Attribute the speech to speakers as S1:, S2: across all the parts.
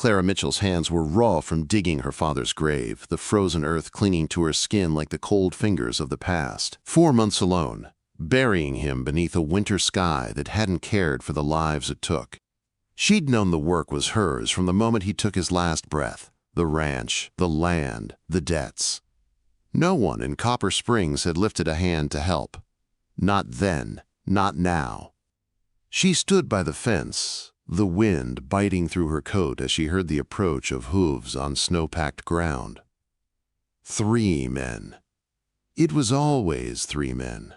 S1: Clara Mitchell's hands were raw from digging her father's grave, the frozen earth clinging to her skin like the cold fingers of the past. 4 months alone, burying him beneath a winter sky that hadn't cared for the lives it took. She'd known the work was hers from the moment he took his last breath. The ranch, the land, the debts. No one in Copper Springs had lifted a hand to help. Not then, not now. She stood by the fence, the wind biting through her coat as she heard the approach of hooves on snow-packed ground. 3 men. It was always 3 men.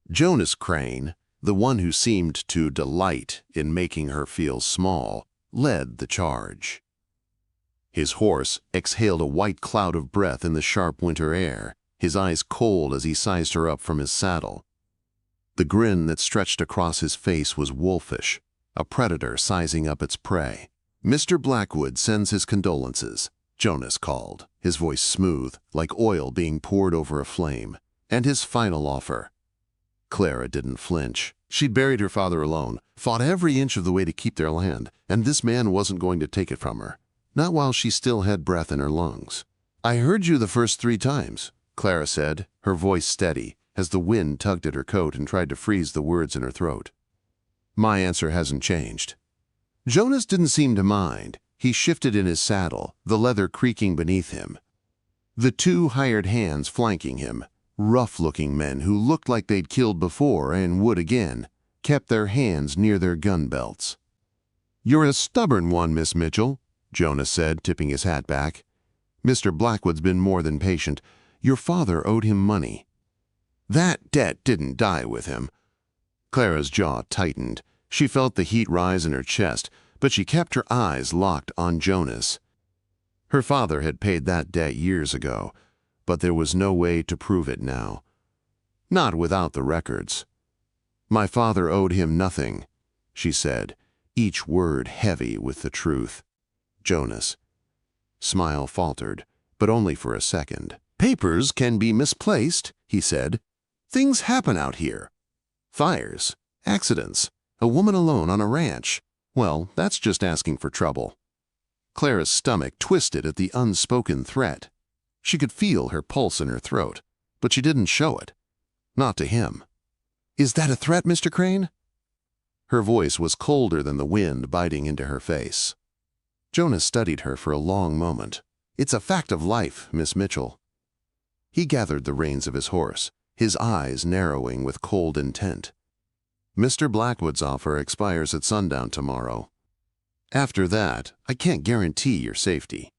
S1: Jonas Crane, the one who seemed to delight in making her feel small, led the charge. His horse exhaled a white cloud of breath in the sharp winter air, his eyes cold as he sized her up from his saddle. The grin that stretched across his face was wolfish, a predator sizing up its prey. "Mr. Blackwood sends his condolences," Jonas called, his voice smooth, like oil being poured over a flame, "and his final offer." Clara didn't flinch. She'd buried her father alone, fought every inch of the way to keep their land, and this man wasn't going to take it from her. Not while she still had breath in her lungs. "I heard you the first 3 times, Clara said, her voice steady, as the wind tugged at her coat and tried to freeze the words in her throat. "My answer hasn't changed." Jonas didn't seem to mind. He shifted in his saddle, the leather creaking beneath him. The 2 hired hands flanking him, rough-looking men who looked like they'd killed before and would again, kept their hands near their gun belts. "You're a stubborn one, Miss Mitchell," Jonas said, tipping his hat back. "Mr. Blackwood's been more than patient. Your father owed him money." "That debt didn't die with him." Clara's jaw tightened. She felt the heat rise in her chest, but she kept her eyes locked on Jonas. Her father had paid that debt years ago, but there was no way to prove it now. Not without the records. "My father owed him nothing," she said, each word heavy with the truth. Jonas' smile faltered, but only for a second. "Papers can be misplaced," he said. "Things happen out here. Fires, accidents, a woman alone on a ranch. Well, that's just asking for trouble." Clara's stomach twisted at the unspoken threat. She could feel her pulse in her throat, but she didn't show it. Not to him. "Is that a threat, Mr. Crane?" Her voice was colder than the wind biting into her face. Jonas studied her for a long moment. "It's a fact of life, Miss Mitchell." He gathered the reins of his horse, his eyes narrowing with cold intent. "Mr. Blackwood's offer expires at sundown tomorrow. After that, I can't guarantee your safety."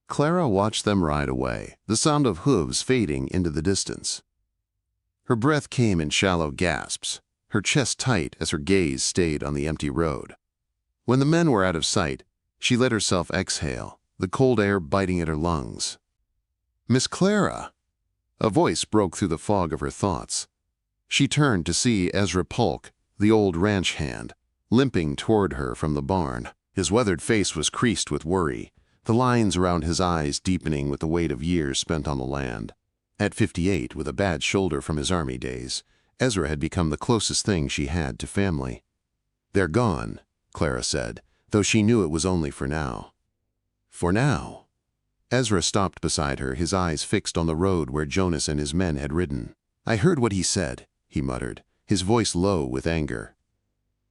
S1: Clara watched them ride away, the sound of hooves fading into the distance. Her breath came in shallow gasps, her chest tight as her gaze stayed on the empty road. When the men were out of sight, she let herself exhale, the cold air biting at her lungs. "Miss Clara!" A voice broke through the fog of her thoughts. She turned to see Ezra Polk, the old ranch hand, limping toward her from the barn. His weathered face was creased with worry, the lines around his eyes deepening with the weight of years spent on the land. At 58, with a bad shoulder from his army days, Ezra had become the closest thing she had to family. "They're gone," Clara said, though she knew it was only for now. For now. Ezra stopped beside her, his eyes fixed on the road where Jonas and his men had ridden. "I heard what he said," he muttered, his voice low with anger.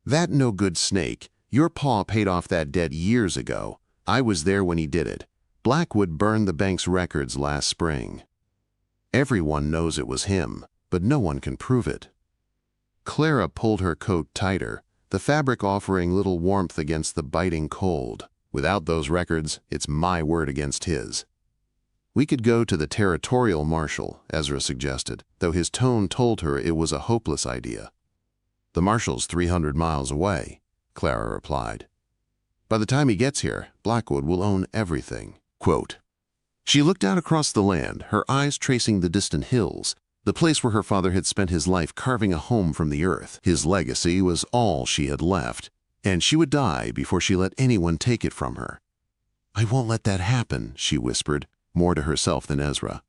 S1: "That no-good snake, your paw paid off that debt years ago. I was there when he did it. Blackwood burned the bank's records last spring. Everyone knows it was him, but no one can prove it." Clara pulled her coat tighter, the fabric offering little warmth against the biting cold. "Without those records, it's my word against his." "We could go to the territorial marshal," Ezra suggested, though his tone told her it was a hopeless idea. "The marshal's 300 miles away," Clara replied. "By the time he gets here, Blackwood will own everything." Quote. She looked out across the land, her eyes tracing the distant hills, the place where her father had spent his life carving a home from the earth. His legacy was all she had left, and she would die before she let anyone take it from her. "I won't let that happen," she whispered, more to herself than Ezra.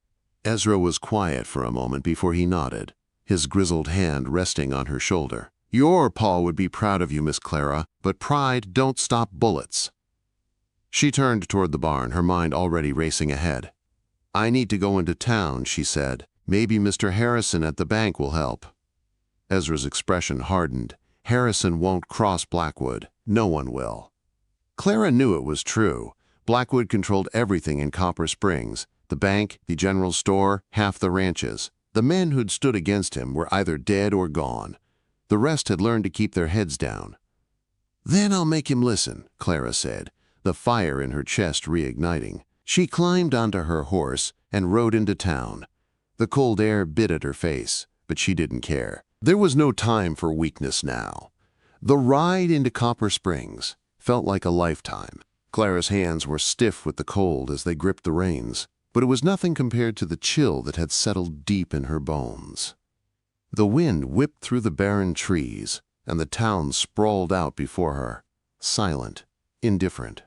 S1: Ezra was quiet for a moment before he nodded, his grizzled hand resting on her shoulder. "Your pa would be proud of you, Miss Clara, but pride don't stop bullets." She turned toward the barn, her mind already racing ahead. "I need to go into town," she said. "Maybe Mr. Harrison at the bank will help." Ezra's expression hardened. Harrison won't cross Blackwood. No one will. Clara knew it was true. Blackwood controlled everything in Copper Springs: the bank, the general store, half the ranches. The men who'd stood against him were either dead or gone. The rest had learned to keep their heads down. "Then I'll make him listen," Clara said, the fire in her chest reigniting. She climbed onto her horse and rode into town. The cold air bit at her face, but she didn't care. There was no time for weakness now. The ride into Copper Springs felt like a lifetime. Clara's hands were stiff with the cold as they gripped the reins, but it was nothing compared to the chill that had settled deep in her bones. The wind whipped through the barren trees, and the town sprawled out before her, silent, indifferent.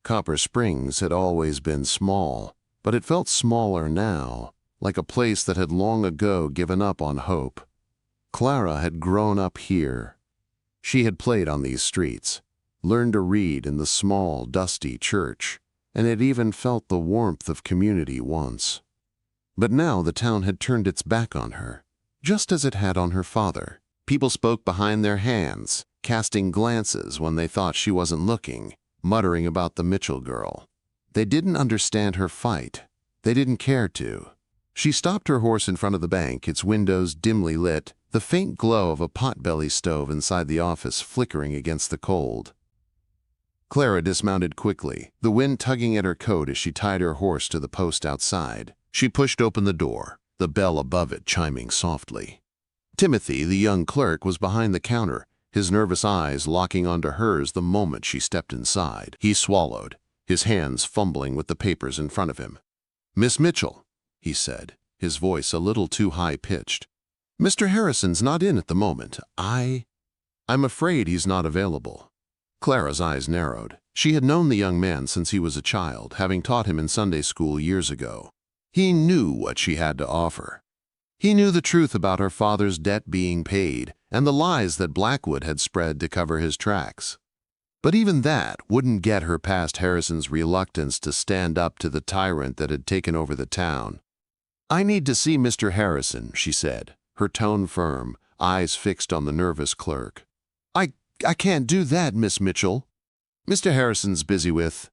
S1: Copper Springs had always been small, but it felt smaller now, like a place that had long ago given up on hope. Clara had grown up here. She had played on these streets, learned to read in the small, dusty church, and had even felt the warmth of community once. But now the town had turned its back on her, just as it had on her father. People spoke behind their hands, casting glances when they thought she wasn't looking, muttering about the Mitchell girl. They didn't understand her fight. They didn't care to. She stopped her horse in front of the bank, its windows dimly lit, the faint glow of a potbelly stove inside the office flickering against the cold. Clara dismounted quickly, the wind tugging at her coat as she tied her horse to the post outside. She pushed open the door, the bell above it chiming softly. Timothy, the young clerk, was behind the counter, his nervous eyes locking onto hers the moment she stepped inside. He swallowed, his hands fumbling with the papers in front of him. "Miss Mitchell," he said, his voice a little too high-pitched. "Mr. Harrison's not in at the moment. I'm afraid he's not available." Clara's eyes narrowed. She had known the young man since he was a child, having taught him in Sunday school years ago. He knew what she had to offer. He knew the truth about her father's debt being paid and the lies that Blackwood had spread to cover his tracks. But even that wouldn't get her past Harrison's reluctance to stand up to the tyrant that had taken over the town. "I need to see Mr. Harrison," she said, her tone firm, eyes fixed on the nervous clerk. I can't do that, Miss Mitchell. Mr. Harrison's busy with—"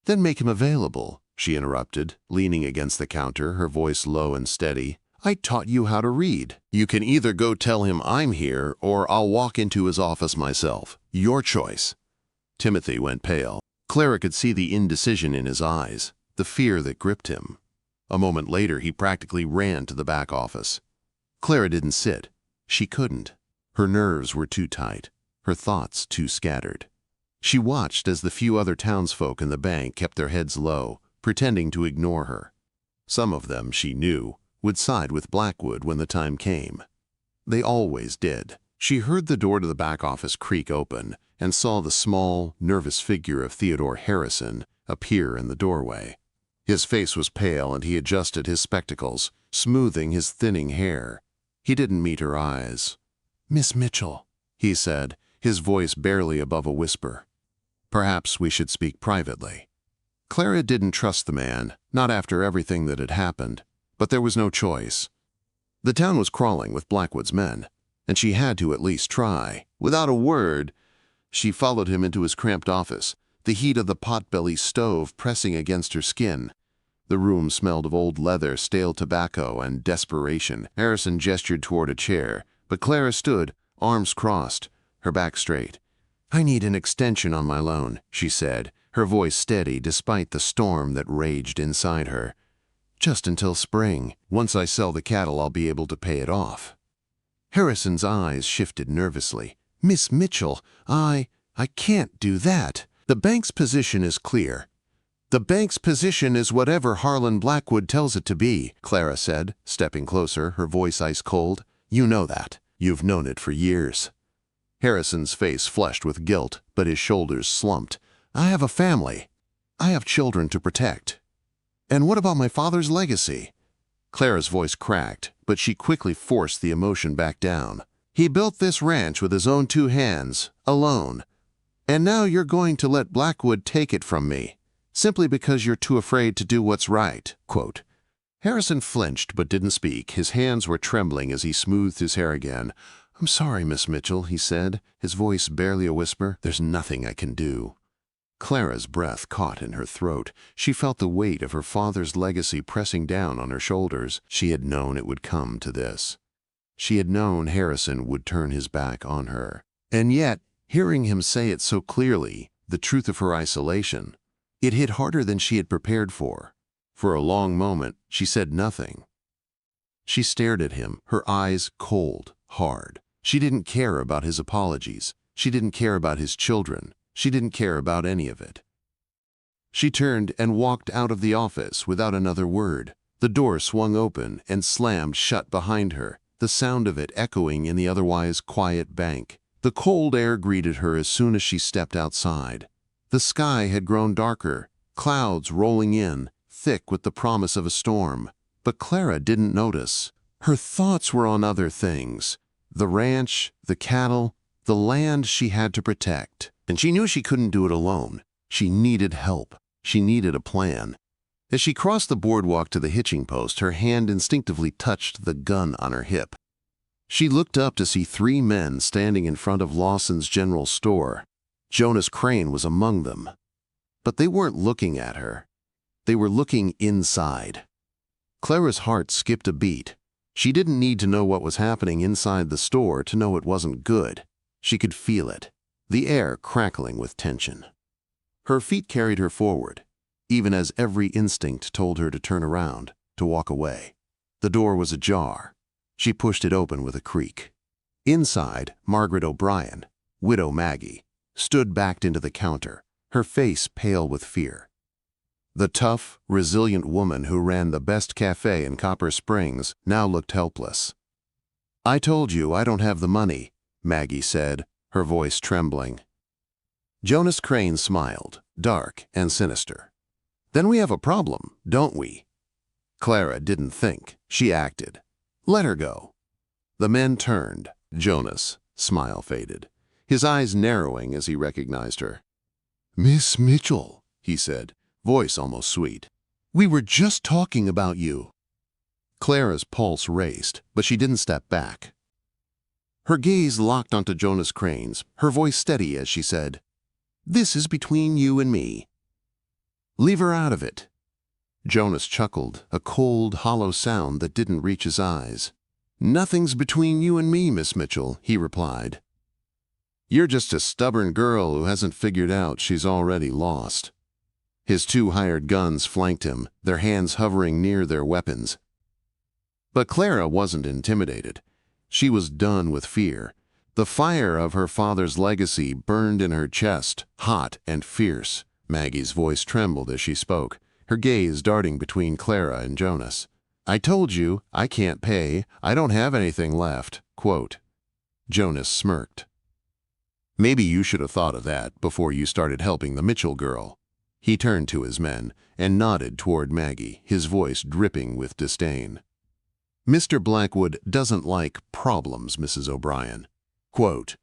S1: "Then make him available," she interrupted, leaning against the counter, her voice low and steady. "I taught you how to read. You can either go tell him I'm here, or I'll walk into his office myself. Your choice." Timothy went pale. Clara could see the indecision in his eyes, the fear that gripped him. A moment later, he practically ran to the back office. Clara didn't sit. She couldn't. Her nerves were too tight, her thoughts too scattered. She watched as the few other townsfolk in the bank kept their heads low, pretending to ignore her. Some of them, she knew, would side with Blackwood when the time came. They always did. She heard the door to the back office creak open and saw the small, nervous figure of Theodore Harrison appear in the doorway. His face was pale and he adjusted his spectacles, smoothing his thinning hair. He didn't meet her eyes. "Miss Mitchell," he said, his voice barely above a whisper. "Perhaps we should speak privately." Clara didn't trust the man, not after everything that had happened, but there was no choice. The town was crawling with Blackwood's men, and she had to at least try. Without a word, she followed him into his cramped office, the heat of the pot-belly stove pressing against her skin. The room smelled of old leather, stale tobacco, and desperation. Harrison gestured toward a chair, but Clara stood, arms crossed, her back straight. "I need an extension on my loan," she said, her voice steady despite the storm that raged inside her. "Just until spring. Once I sell the cattle, I'll be able to pay it off." Harrison's eyes shifted nervously. "Miss Mitchell, I can't do that. The bank's position is clear." "The bank's position is whatever Harlon Blackwood tells it to be," Clara said, stepping closer, her voice ice cold. "You know that. You've known it for years." Harrison's face flushed with guilt, but his shoulders slumped. "I have a family. I have children to protect. And what about my father's legacy?" Clara's voice cracked, but she quickly forced the emotion back down. "He built this ranch with his own two hands, alone. And now you're going to let Blackwood take it from me, simply because you're too afraid to do what's right." Quote. Harrison flinched but didn't speak. His hands were trembling as he smoothed his hair again. "I'm sorry, Miss Mitchell," he said, his voice barely a whisper. "There's nothing I can do." Clara's breath caught in her throat. She felt the weight of her father's legacy pressing down on her shoulders. She had known it would come to this. She had known Harrison would turn his back on her. And yet, hearing him say it so clearly, the truth of her isolation, it hit harder than she had prepared for. For a long moment, she said nothing. She stared at him, her eyes cold, hard. She didn't care about his apologies. She didn't care about his children. She didn't care about any of it. She turned and walked out of the office without another word. The door swung open and slammed shut behind her, the sound of it echoing in the otherwise quiet bank. The cold air greeted her as soon as she stepped outside. The sky had grown darker, clouds rolling in, thick with the promise of a storm. But Clara didn't notice. Her thoughts were on other things. The ranch, the cattle, the land she had to protect. And she knew she couldn't do it alone. She needed help. She needed a plan. As she crossed the boardwalk to the hitching post, her hand instinctively touched the gun on her hip. She looked up to see 3 men standing in front of Lawson's General Store. Jonas Crane was among them. But they weren't looking at her. They were looking inside. Clara's heart skipped a beat. She didn't need to know what was happening inside the store to know it wasn't good. She could feel it, the air crackling with tension. Her feet carried her forward, even as every instinct told her to turn around, to walk away. The door was ajar. She pushed it open with a creak. Inside, Margaret O'Brien, Widow Maggie, stood backed into the counter, her face pale with fear. The tough, resilient woman who ran the best cafe in Copper Springs now looked helpless. "I told you I don't have the money," Maggie said, her voice trembling. Jonas Crane smiled, dark and sinister. "Then we have a problem, don't we?" Clara didn't think. She acted. "Let her go." The men turned. Jonas' smile faded, his eyes narrowing as he recognized her. "Miss Mitchell," he said, voice almost sweet. "We were just talking about you." Clara's pulse raced, but she didn't step back. Her gaze locked onto Jonas Crane's, her voice steady as she said, "This is between you and me. Leave her out of it." Jonas chuckled, a cold, hollow sound that didn't reach his eyes. "Nothing's between you and me, Miss Mitchell," he replied. "You're just a stubborn girl who hasn't figured out she's already lost." His 2 hired guns flanked him, their hands hovering near their weapons. But Clara wasn't intimidated. She was done with fear. The fire of her father's legacy burned in her chest, hot and fierce. Maggie's voice trembled as she spoke, her gaze darting between Clara and Jonas. "I told you, I can't pay. I don't have anything left." Quote. Jonas smirked. "Maybe you should have thought of that before you started helping the Mitchell girl." He turned to his men and nodded toward Maggie, his voice dripping with disdain. "Mr. Blackwood doesn't like problems, Mrs. O'Brien." Quote.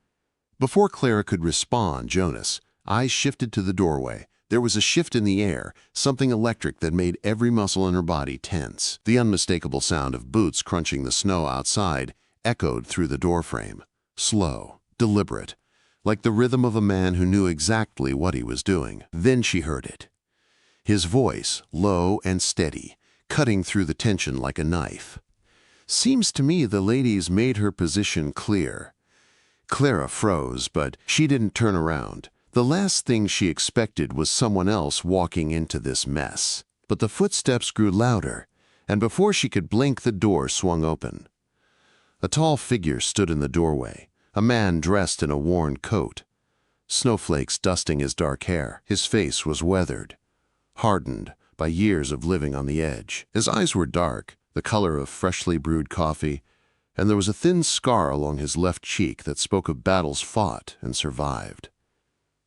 S1: Before Clara could respond, Jonas' eyes shifted to the doorway. There was a shift in the air, something electric that made every muscle in her body tense. The unmistakable sound of boots crunching the snow outside echoed through the doorframe. Slow, deliberate, like the rhythm of a man who knew exactly what he was doing. Then she heard it. His voice, low and steady, cutting through the tension like a knife. "Seems to me the lady's made her position clear." Clara froze, but she didn't turn around. The last thing she expected was someone else walking into this mess. But the footsteps grew louder, and before she could blink, the door swung open. A tall figure stood in the doorway, a man dressed in a worn coat, snowflakes dusting his dark hair. His face was weathered, hardened by years of living on the edge. His eyes were dark, the color of freshly brewed coffee, and there was a thin scar along his left cheek that spoke of battles fought and survived.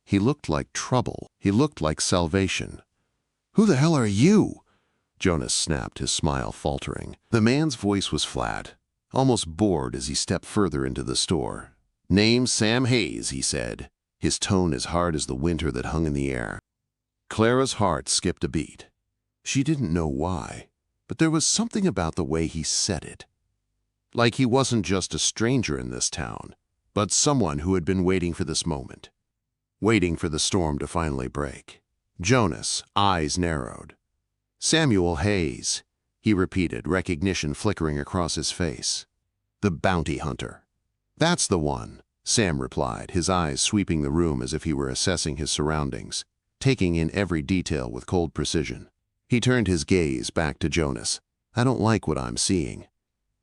S1: He looked like trouble. He looked like salvation. "Who the hell are you?" Jonas snapped, his smile faltering. The man's voice was flat, almost bored as he stepped further into the store. "Name's Sam Hayes," he said. his tone as hard as the winter that hung in the air. Clara's heart skipped a beat. She didn't know why, but there was something about the way he said it. Like he wasn't just a stranger in this town, but someone who had been waiting for this moment. Waiting for the storm to finally break. Jonas, eyes narrowed. "Samuel Hayes," he repeated, recognition flickering across his face. "The bounty hunter." "That's the one," Sam replied, his eyes sweeping the room as if he were assessing his surroundings, taking in every detail with cold precision. He turned his gaze back to Jonas. "I don't like what I'm seeing."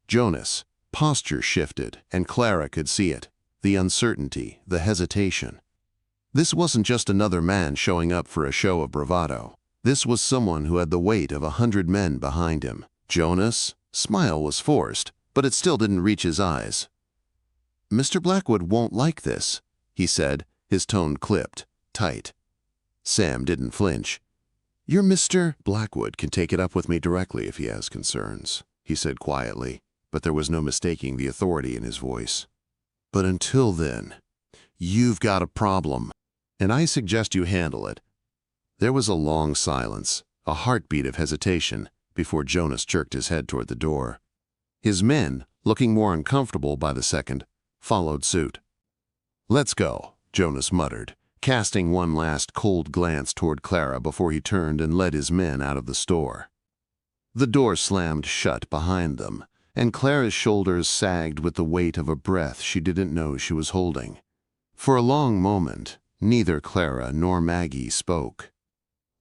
S1: Jonas' posture shifted, and Clara could see it. The uncertainty, the hesitation. This wasn't just another man showing up for a show of bravado. This was someone who had the weight of 100 men behind him. Jonas' smile was forced, but it still didn't reach his eyes. "Mr. Blackwood won't like this," he said, his tone clipped, tight. Sam didn't flinch. "Your Mr. Blackwood can take it up with me directly if he has concerns," he said quietly, but there was no mistaking the authority in his voice. "But until then, you've got a problem, and I suggest you handle it." There was a long silence, a heartbeat of hesitation, before Jonas jerked his head toward the door. His men, looking more uncomfortable by the second, followed suit. "Let's go," Jonas muttered, casting one last cold glance toward Clara before he turned and led his men out of the store. The door slammed shut behind them, and Clara's shoulders sagged with the weight of a breath she didn't know she was holding. For a long moment, neither Clara nor Maggie spoke.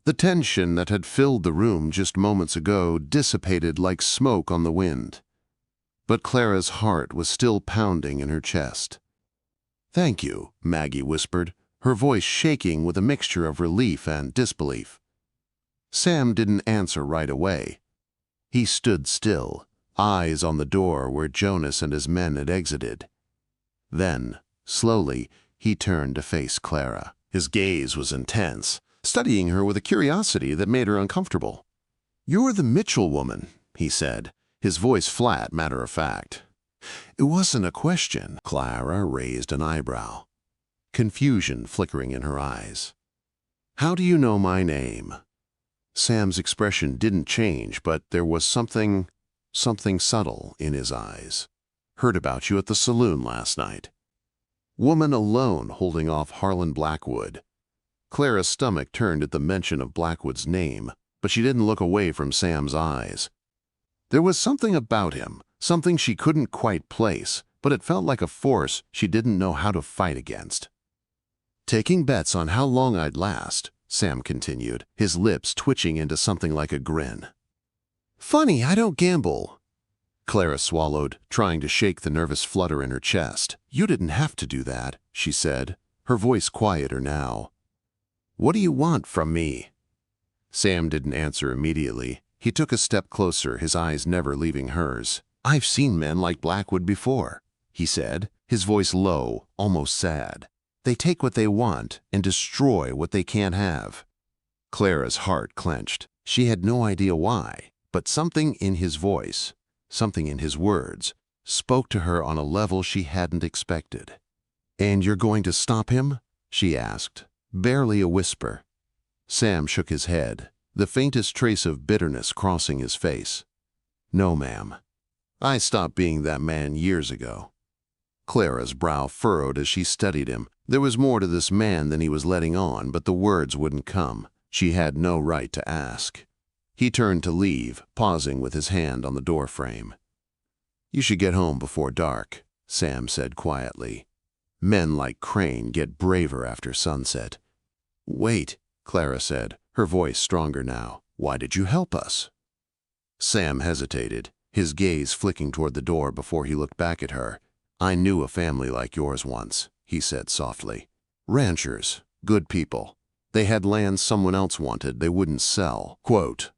S1: The tension that had filled the room just moments ago dissipated like smoke on the wind. But Clara's heart was still pounding in her chest. "Thank you," Maggie whispered, her voice shaking with a mixture of relief and disbelief. Sam didn't answer right away. He stood still, eyes on the door where Jonas and his men had exited. Then, slowly, he turned to face Clara. His gaze was intense, studying her with a curiosity that made her uncomfortable. "You're the Mitchell woman," he said, his voice flat, matter-of-fact. "It wasn't a question." Clara raised an eyebrow, confusion flickering in her eyes. "How do you know my name?" Sam's expression didn't change, but there was something subtle in his eyes. "Heard about you at the saloon last night." Woman alone holding off Harlon Blackwood. Clara's stomach turned at the mention of Blackwood's name, but she didn't look away from Sam's eyes. There was something about him, something she couldn't quite place, but it felt like a force she didn't know how to fight against. "Taking bets on how long I'd last," Sam continued, his lips twitching into something like a grin. "Funny, I don't gamble." Clara swallowed, trying to shake the nervous flutter in her chest. "You didn't have to do that," she said, her voice quieter now. "What do you want from me?" Sam didn't answer immediately. He took a step closer, his eyes never leaving hers. "I've seen men like Blackwood before," he said, his voice low, almost sad. "They take what they want and destroy what they can't have." Clara's heart clenched. She had no idea why, but something in his voice, something in his words, spoke to her on a level she hadn't expected. "And you're going to stop him?" she asked, barely a whisper. Sam shook his head, the faintest trace of bitterness crossing his face. "No, ma'am. I stopped being that man years ago." Clara's brow furrowed as she studied him. There was more to this man than he was letting on, but the words wouldn't come. She had no right to ask. He turned to leave, pausing with his hand on the doorframe. "You should get home before dark," Sam said quietly. "Men like Crane get braver after sunset." "Wait," Clara said, her voice stronger now. "Why did you help us?" Sam hesitated, his gaze flicking toward the door before he looked back at her. "I knew a family like yours once," he said softly. "Ranchers, good people. They had land someone else wanted they wouldn't sell." Quote.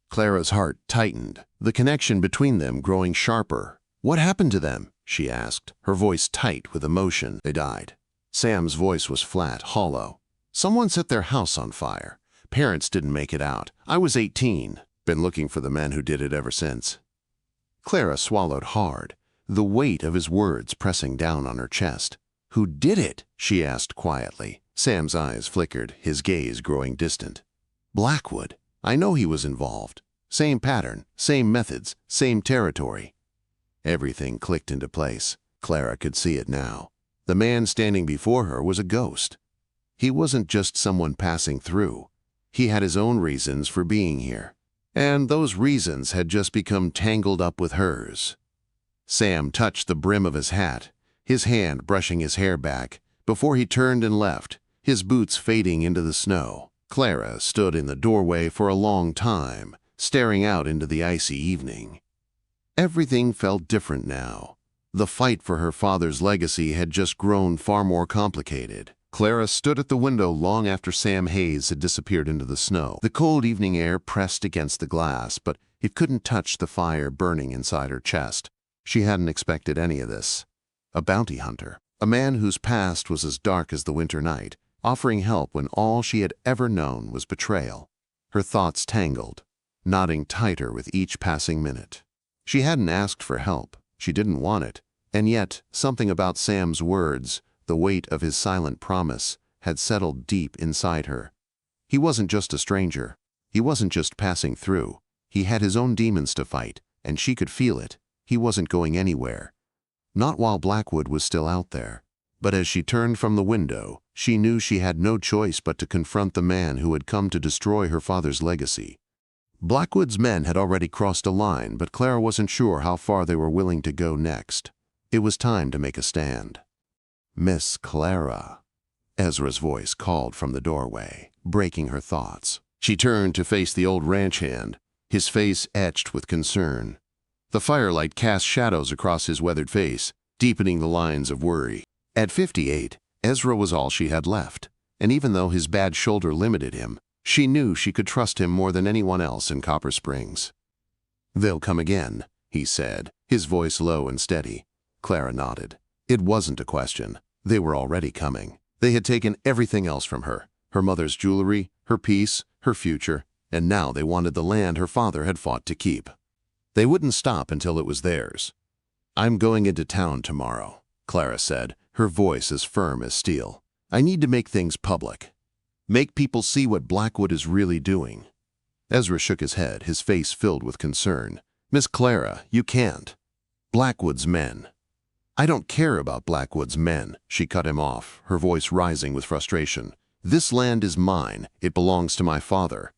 S1: Clara's heart tightened, the connection between them growing sharper. "What happened to them?" she asked, her voice tight with emotion. "They died." Sam's voice was flat, hollow. "Someone set their house on fire. Parents didn't make it out. I was 18. Been looking for the men who did it ever since." Clara swallowed hard, the weight of his words pressing down on her chest. "Who did it?" she asked quietly. Sam's eyes flickered, his gaze growing distant. "Blackwood. I know he was involved. Same pattern, same methods, same territory." Everything clicked into place. Clara could see it now. The man standing before her was a ghost. He wasn't just someone passing through. He had his own reasons for being here. And those reasons had just become tangled up with hers. Sam touched the brim of his hat, his hand brushing his hair back, before he turned and left, his boots fading into the snow. Clara stood in the doorway for a long time, staring out into the icy evening. Everything felt different now. The fight for her father's legacy had just grown far more complicated. Clara stood at the window long after Sam Hayes had disappeared into the snow. The cold evening air pressed against the glass, but it couldn't touch the fire burning inside her chest. She hadn't expected any of this. A bounty hunter, a man whose past was as dark as the winter night, offering help when all she had ever known was betrayal. Her thoughts tangled, knotting tighter with each passing minute. She hadn't asked for help. She didn't want it. And yet, something about Sam's words, the weight of his silent promise, had settled deep inside her. He wasn't just a stranger. He wasn't just passing through. He had his own demons to fight, and she could feel it. He wasn't going anywhere. Not while Blackwood was still out there. But as she turned from the window, she knew she had no choice but to confront the man who had come to destroy her father's legacy. Blackwood's men had already crossed a line, but Clara wasn't sure how far they were willing to go next. It was time to make a stand. "Miss Clara," Ezra's voice called from the doorway, breaking her thoughts. She turned to face the old ranch hand, his face etched with concern. The firelight cast shadows across his weathered face, deepening the lines of worry. At 58, Ezra was all she had left, and even though his bad shoulder limited him, she knew she could trust him more than anyone else in Copper Springs. "They'll come again," he said, his voice low and steady. Clara nodded. It wasn't a question. They were already coming. They had taken everything else from her, her mother's jewelry, her peace, her future, and now they wanted the land her father had fought to keep. They wouldn't stop until it was theirs. "I'm going into town tomorrow," Clara said, her voice as firm as steel. "I need to make things public. Make people see what Blackwood is really doing." Ezra shook his head, his face filled with concern. "Miss Clara, you can't. Blackwood's men." "I don't care about Blackwood's men," she cut him off, her voice rising with frustration. "This land is mine. It belongs to my father.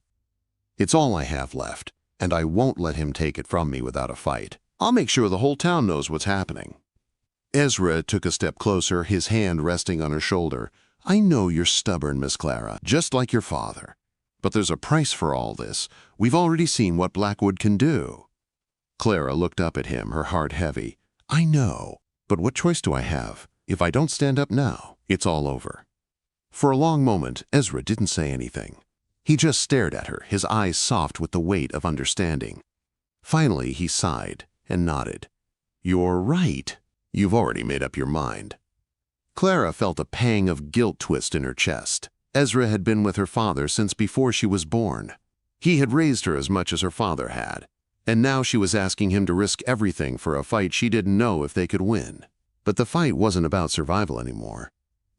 S1: It's all I have left, and I won't let him take it from me without a fight. I'll make sure the whole town knows what's happening." Ezra took a step closer, his hand resting on her shoulder. "I know you're stubborn, Miss Clara, just like your father. But there's a price for all this. We've already seen what Blackwood can do." Clara looked up at him, her heart heavy. "I know. But what choice do I have? If I don't stand up now, it's all over." For a long moment, Ezra didn't say anything. He just stared at her, his eyes soft with the weight of understanding. Finally, he sighed and nodded. "You're right. You've already made up your mind." Clara felt a pang of guilt twist in her chest. Ezra had been with her father since before she was born. He had raised her as much as her father had. And now she was asking him to risk everything for a fight she didn't know if they could win. But the fight wasn't about survival anymore.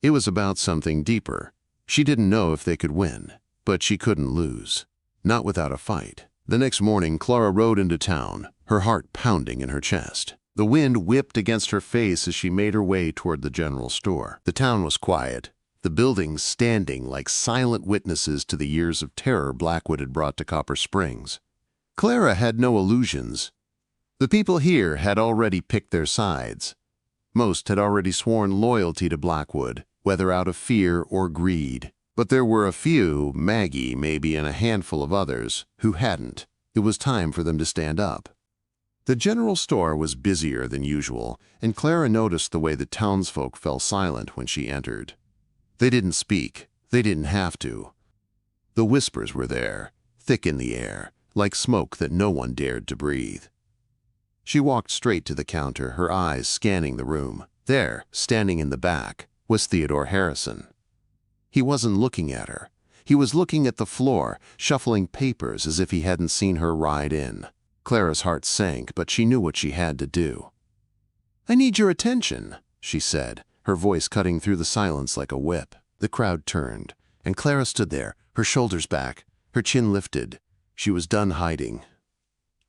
S1: It was about something deeper. She didn't know if they could win, but she couldn't lose. Not without a fight. The next morning, Clara rode into town, her heart pounding in her chest. The wind whipped against her face as she made her way toward the general store. The town was quiet, the buildings standing like silent witnesses to the years of terror Blackwood had brought to Copper Springs. Clara had no illusions. The people here had already picked their sides. Most had already sworn loyalty to Blackwood, whether out of fear or greed. But there were a few, Maggie maybe and a handful of others, who hadn't. It was time for them to stand up. The general store was busier than usual, and Clara noticed the way the townsfolk fell silent when she entered. They didn't speak. They didn't have to. The whispers were there, thick in the air, like smoke that no one dared to breathe. She walked straight to the counter, her eyes scanning the room. There, standing in the back, was Theodore Harrison. He wasn't looking at her. He was looking at the floor, shuffling papers as if he hadn't seen her ride in. Clara's heart sank, but she knew what she had to do. "I need your attention," she said, her voice cutting through the silence like a whip. The crowd turned, and Clara stood there, her shoulders back, her chin lifted. She was done hiding.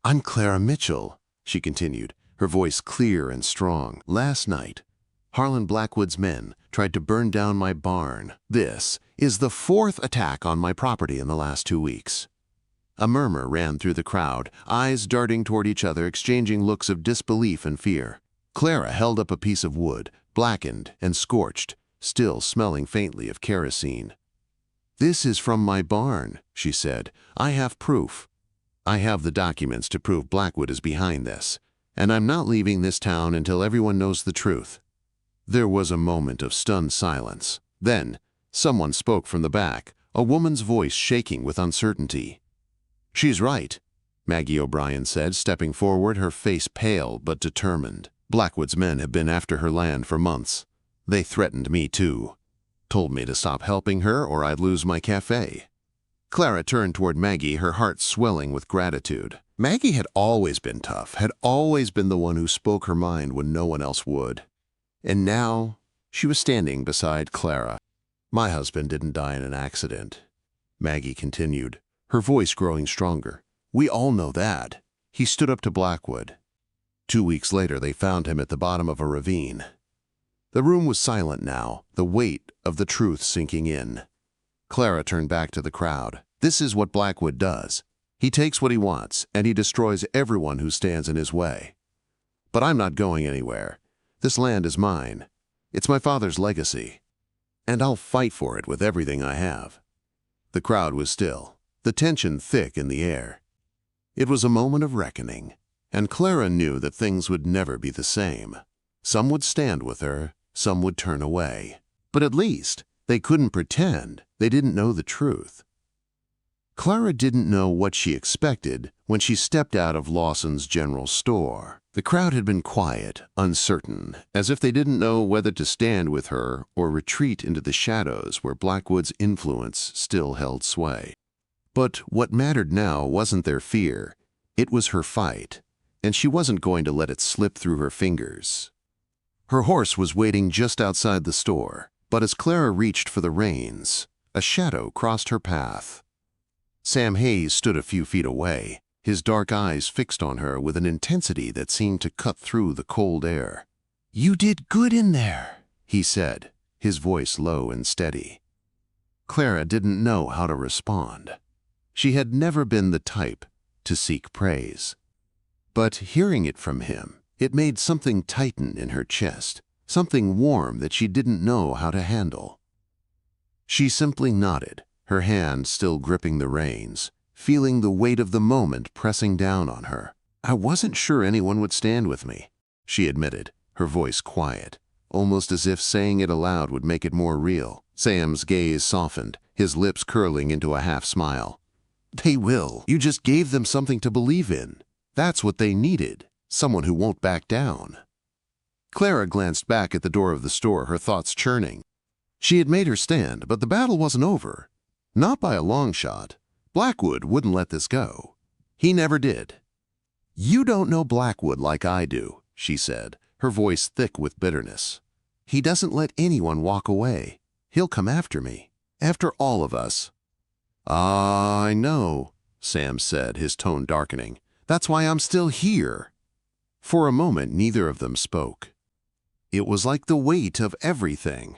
S1: "I'm Clara Mitchell," she continued, her voice clear and strong. "Last night, Harlon Blackwood's men tried to burn down my barn. This is the 4th attack on my property in the last 2 weeks." A murmur ran through the crowd, eyes darting toward each other, exchanging looks of disbelief and fear. Clara held up a piece of wood, blackened and scorched, still smelling faintly of kerosene. "This is from my barn," she said. "I have proof. I have the documents to prove Blackwood is behind this, and I'm not leaving this town until everyone knows the truth." There was a moment of stunned silence. Then, someone spoke from the back, a woman's voice shaking with uncertainty. "She's right," Maggie O'Brien said, stepping forward, her face pale but determined. "Blackwood's men have been after her land for months. They threatened me too. Told me to stop helping her or I'd lose my cafe." Clara turned toward Maggie, her heart swelling with gratitude. Maggie had always been tough, had always been the one who spoke her mind when no one else would. And now, she was standing beside Clara. "My husband didn't die in an accident," Maggie continued, her voice growing stronger. "We all know that. He stood up to Blackwood. 2 weeks later, they found him at the bottom of a ravine." The room was silent now, the weight of the truth sinking in. Clara turned back to the crowd. "This is what Blackwood does. He takes what he wants, and he destroys everyone who stands in his way. But I'm not going anywhere. This land is mine. It's my father's legacy. And I'll fight for it with everything I have." The crowd was still, the tension thick in the air. It was a moment of reckoning, and Clara knew that things would never be the same. Some would stand with her, some would turn away. But at least they couldn't pretend they didn't know the truth. Clara didn't know what she expected when she stepped out of Lawson's general store. The crowd had been quiet, uncertain, as if they didn't know whether to stand with her or retreat into the shadows where Blackwood's influence still held sway. But what mattered now wasn't their fear. It was her fight, and she wasn't going to let it slip through her fingers. Her horse was waiting just outside the store, but as Clara reached for the reins, a shadow crossed her path. Sam Hayes stood a few feet away, his dark eyes fixed on her with an intensity that seemed to cut through the cold air. "You did good in there," he said, his voice low and steady. Clara didn't know how to respond. She had never been the type to seek praise. But hearing it from him, it made something tighten in her chest, something warm that she didn't know how to handle. She simply nodded, her hand still gripping the reins, feeling the weight of the moment pressing down on her. "I wasn't sure anyone would stand with me," she admitted, her voice quiet, almost as if saying it aloud would make it more real. Sam's gaze softened, his lips curling into a half smile. "They will. You just gave them something to believe in. That's what they needed, someone who won't back down." Clara glanced back at the door of the store, her thoughts churning. She had made her stand, but the battle wasn't over. Not by a long shot. Blackwood wouldn't let this go. He never did. "You don't know Blackwood like I do," she said, her voice thick with bitterness. "He doesn't let anyone walk away. He'll come after me. After all of us." "Ah, I know," Sam said, his tone darkening. "That's why I'm still here." For a moment, neither of them spoke. It was like the weight of everything.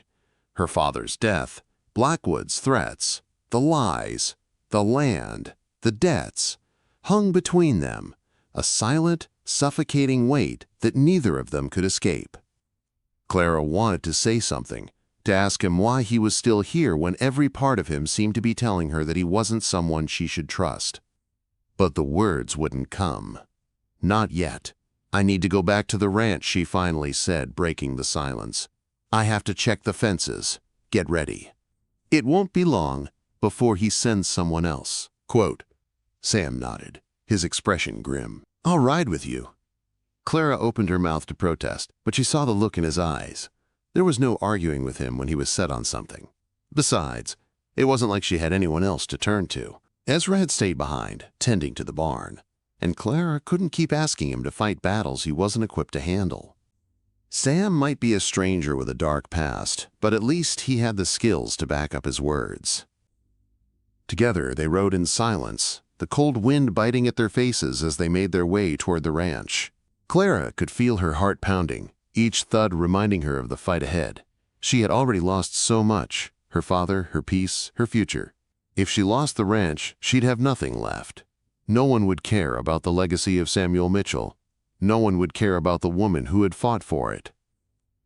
S1: Her father's death, Blackwood's threats, the lies, the land, the debts, hung between them, a silent, suffocating weight that neither of them could escape. Clara wanted to say something, to ask him why he was still here when every part of him seemed to be telling her that he wasn't someone she should trust. But the words wouldn't come. "Not yet. I need to go back to the ranch," she finally said, breaking the silence. "I have to check the fences. Get ready. It won't be long before he sends someone else." Quote. Sam nodded, his expression grim. "I'll ride with you." Clara opened her mouth to protest, but she saw the look in his eyes. There was no arguing with him when he was set on something. Besides, it wasn't like she had anyone else to turn to. Ezra had stayed behind, tending to the barn, and Clara couldn't keep asking him to fight battles he wasn't equipped to handle. Sam might be a stranger with a dark past, but at least he had the skills to back up his words. Together they rode in silence, the cold wind biting at their faces as they made their way toward the ranch. Clara could feel her heart pounding, each thud reminding her of the fight ahead. She had already lost so much: her father, her peace, her future. If she lost the ranch, she'd have nothing left. No one would care about the legacy of Samuel Mitchell. No one would care about the woman who had fought for it.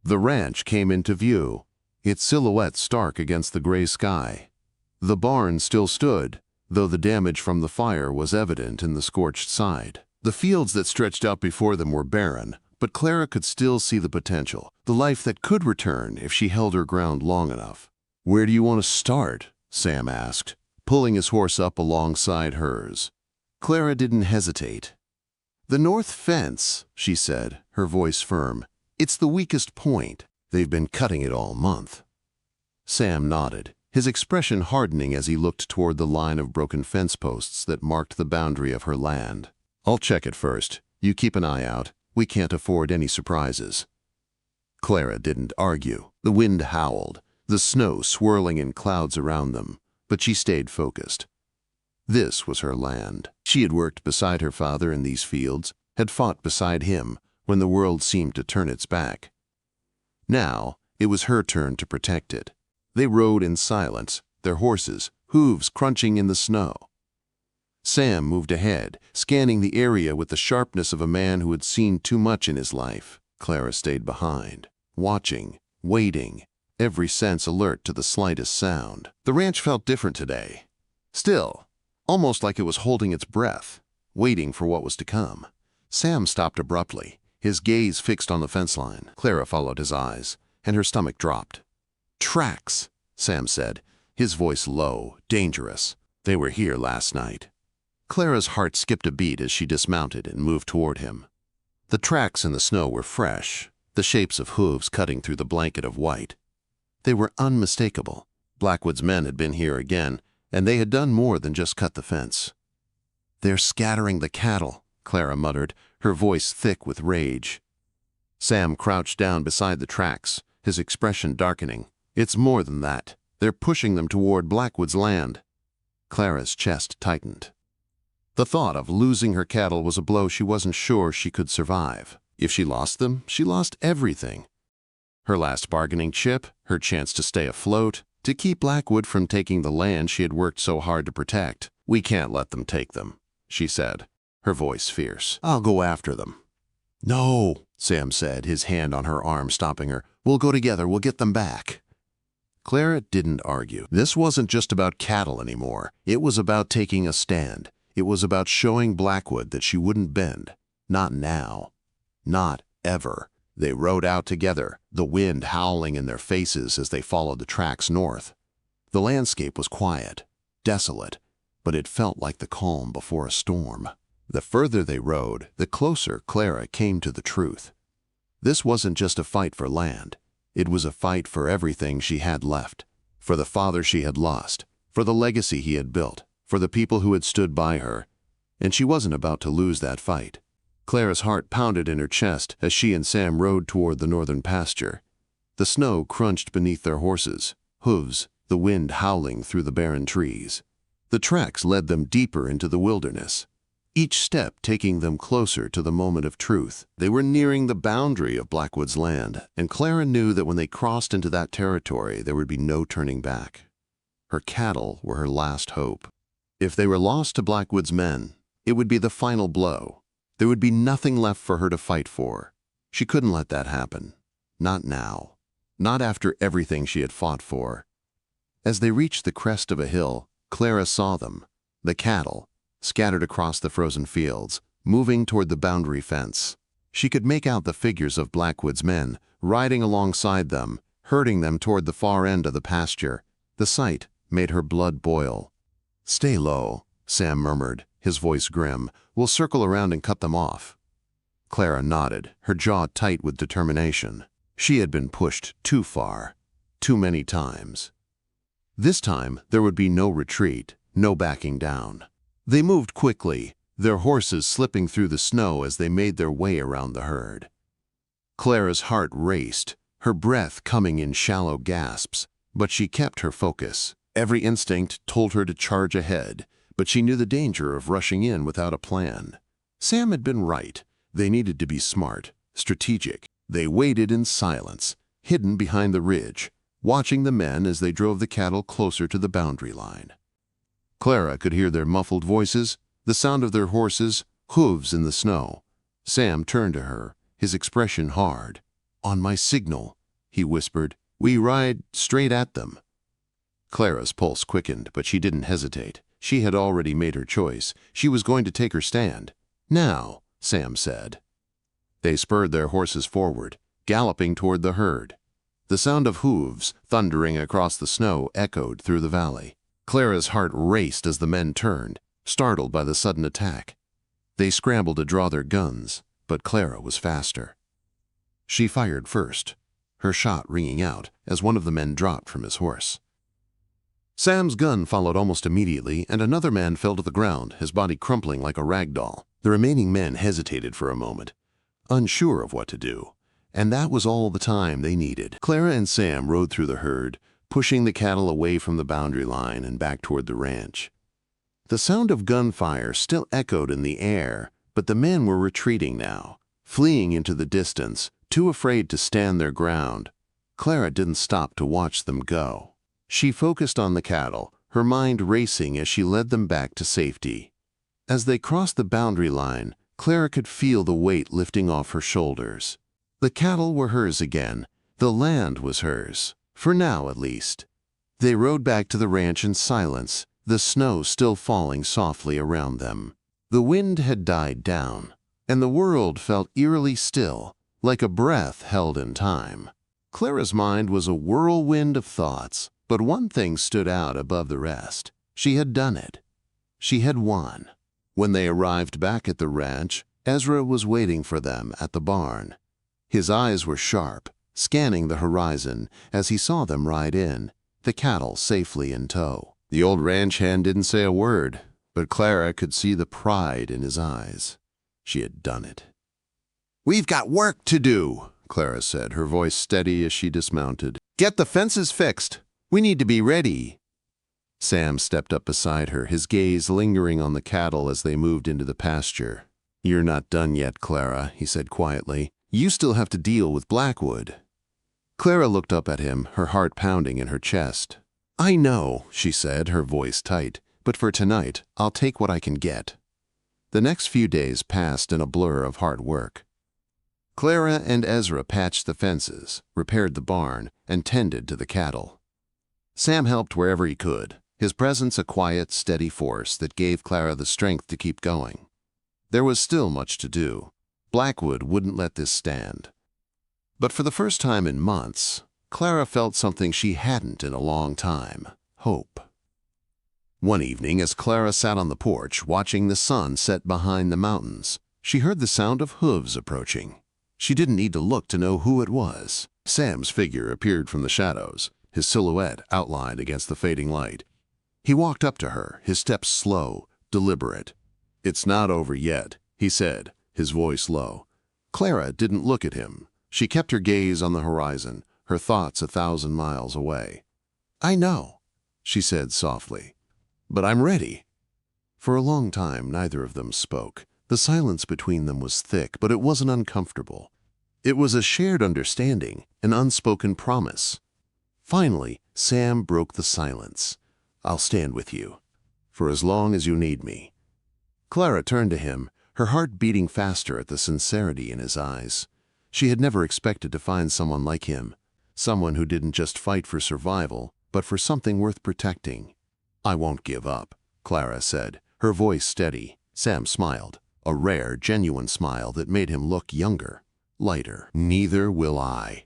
S1: The ranch came into view, its silhouette stark against the gray sky. The barn still stood, though the damage from the fire was evident in the scorched side. The fields that stretched out before them were barren, but Clara could still see the potential, the life that could return if she held her ground long enough. "Where do you want to start?" Sam asked, pulling his horse up alongside hers. Clara didn't hesitate. "The north fence," she said, her voice firm. "It's the weakest point. They've been cutting it all month." Sam nodded, his expression hardening as he looked toward the line of broken fence posts that marked the boundary of her land. "I'll check it first. You keep an eye out. We can't afford any surprises." Clara didn't argue. The wind howled, the snow swirling in clouds around them, but she stayed focused. This was her land. She had worked beside her father in these fields, had fought beside him when the world seemed to turn its back. Now it was her turn to protect it. They rode in silence, their horses' hooves crunching in the snow. Sam moved ahead, scanning the area with the sharpness of a man who had seen too much in his life. Clara stayed behind, watching, waiting, every sense alert to the slightest sound. The ranch felt different today. Still, almost like it was holding its breath, waiting for what was to come. Sam stopped abruptly, his gaze fixed on the fence line. Clara followed his eyes, and her stomach dropped. "Tracks," Sam said, his voice low, dangerous. "They were here last night." Clara's heart skipped a beat as she dismounted and moved toward him. The tracks in the snow were fresh, the shapes of hooves cutting through the blanket of white. They were unmistakable. Blackwood's men had been here again, and they had done more than just cut the fence. "They're scattering the cattle," Clara muttered, her voice thick with rage. Sam crouched down beside the tracks, his expression darkening. "It's more than that. They're pushing them toward Blackwood's land." Clara's chest tightened. The thought of losing her cattle was a blow she wasn't sure she could survive. If she lost them, she lost everything. Her last bargaining chip, her chance to stay afloat, to keep Blackwood from taking the land she had worked so hard to protect. "We can't let them take them," she said, her voice fierce. "I'll go after them." "No," Sam said, his hand on her arm stopping her. "We'll go together. We'll get them back." Clara didn't argue. This wasn't just about cattle anymore. It was about taking a stand. It was about showing Blackwood that she wouldn't bend. Not now. Not ever. They rode out together, the wind howling in their faces as they followed the tracks north. The landscape was quiet, desolate, but it felt like the calm before a storm. The further they rode, the closer Clara came to the truth. This wasn't just a fight for land. It was a fight for everything she had left, for the father she had lost, for the legacy he had built, for the people who had stood by her, and she wasn't about to lose that fight. Clara's heart pounded in her chest as she and Sam rode toward the northern pasture. The snow crunched beneath their horses' hooves, the wind howling through the barren trees. The tracks led them deeper into the wilderness, each step taking them closer to the moment of truth. They were nearing the boundary of Blackwood's land, and Clara knew that when they crossed into that territory, there would be no turning back. Her cattle were her last hope. If they were lost to Blackwood's men, it would be the final blow. There would be nothing left for her to fight for. She couldn't let that happen. Not now. Not after everything she had fought for. As they reached the crest of a hill, Clara saw them, the cattle, scattered across the frozen fields, moving toward the boundary fence. She could make out the figures of Blackwood's men, riding alongside them, herding them toward the far end of the pasture. The sight made her blood boil. "Stay low," Sam murmured, his voice grim. "We'll circle around and cut them off." Clara nodded, her jaw tight with determination. She had been pushed too far, too many times. This time, there would be no retreat, no backing down. They moved quickly, their horses slipping through the snow as they made their way around the herd. Clara's heart raced, her breath coming in shallow gasps, but she kept her focus. Every instinct told her to charge ahead, but she knew the danger of rushing in without a plan. Sam had been right. They needed to be smart, strategic. They waited in silence, hidden behind the ridge, watching the men as they drove the cattle closer to the boundary line. Clara could hear their muffled voices, the sound of their horses' hooves in the snow. Sam turned to her, his expression hard. "On my signal," he whispered, "we ride straight at them." Clara's pulse quickened, but she didn't hesitate. She had already made her choice. She was going to take her stand. "Now," Sam said. They spurred their horses forward, galloping toward the herd. The sound of hooves thundering across the snow echoed through the valley. Clara's heart raced as the men turned, startled by the sudden attack. They scrambled to draw their guns, but Clara was faster. She fired first, her shot ringing out as one of the men dropped from his horse. Sam's gun followed almost immediately, and another man fell to the ground, his body crumpling like a rag doll. The remaining men hesitated for a moment, unsure of what to do, and that was all the time they needed. Clara and Sam rode through the herd, pushing the cattle away from the boundary line and back toward the ranch. The sound of gunfire still echoed in the air, but the men were retreating now, fleeing into the distance, too afraid to stand their ground. Clara didn't stop to watch them go. She focused on the cattle, her mind racing as she led them back to safety. As they crossed the boundary line, Clara could feel the weight lifting off her shoulders. The cattle were hers again. The land was hers, for now at least. They rode back to the ranch in silence, the snow still falling softly around them. The wind had died down, and the world felt eerily still, like a breath held in time. Clara's mind was a whirlwind of thoughts, but one thing stood out above the rest. She had done it. She had won. When they arrived back at the ranch, Ezra was waiting for them at the barn. His eyes were sharp, scanning the horizon as he saw them ride in, the cattle safely in tow. The old ranch hand didn't say a word, but Clara could see the pride in his eyes. She had done it. "We've got work to do," Clara said, her voice steady as she dismounted. "Get the fences fixed. We need to be ready." Sam stepped up beside her, his gaze lingering on the cattle as they moved into the pasture. "You're not done yet, Clara," he said quietly. "You still have to deal with Blackwood." Clara looked up at him, her heart pounding in her chest. "I know," she said, her voice tight, "but for tonight, I'll take what I can get." The next few days passed in a blur of hard work. Clara and Ezra patched the fences, repaired the barn, and tended to the cattle. Sam helped wherever he could, his presence a quiet, steady force that gave Clara the strength to keep going. There was still much to do. Blackwood wouldn't let this stand. But for the first time in months, Clara felt something she hadn't in a long time: hope. One evening, as Clara sat on the porch watching the sun set behind the mountains, she heard the sound of hooves approaching. She didn't need to look to know who it was. Sam's figure appeared from the shadows, his silhouette outlined against the fading light. He walked up to her, his steps slow, deliberate. "It's not over yet," he said, his voice low. Clara didn't look at him. She kept her gaze on the horizon, her thoughts 1,000 miles away. "I know," she said softly, "but I'm ready." For a long time, neither of them spoke. The silence between them was thick, but it wasn't uncomfortable. It was a shared understanding, an unspoken promise. Finally, Sam broke the silence. "I'll stand with you, for as long as you need me." Clara turned to him, her heart beating faster at the sincerity in his eyes. She had never expected to find someone like him, someone who didn't just fight for survival, but for something worth protecting. "I won't give up," Clara said, her voice steady. Sam smiled, a rare, genuine smile that made him look younger, lighter. "Neither will I."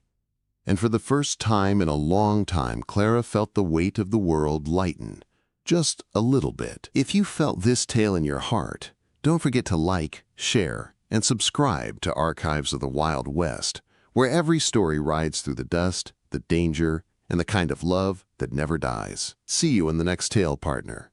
S1: And for the first time in a long time, Clara felt the weight of the world lighten, just a little bit. If you felt this tale in your heart, don't forget to like, share, and subscribe to Archives of the Wild West, where every story rides through the dust, the danger, and the kind of love that never dies. See you in the next tale, partner.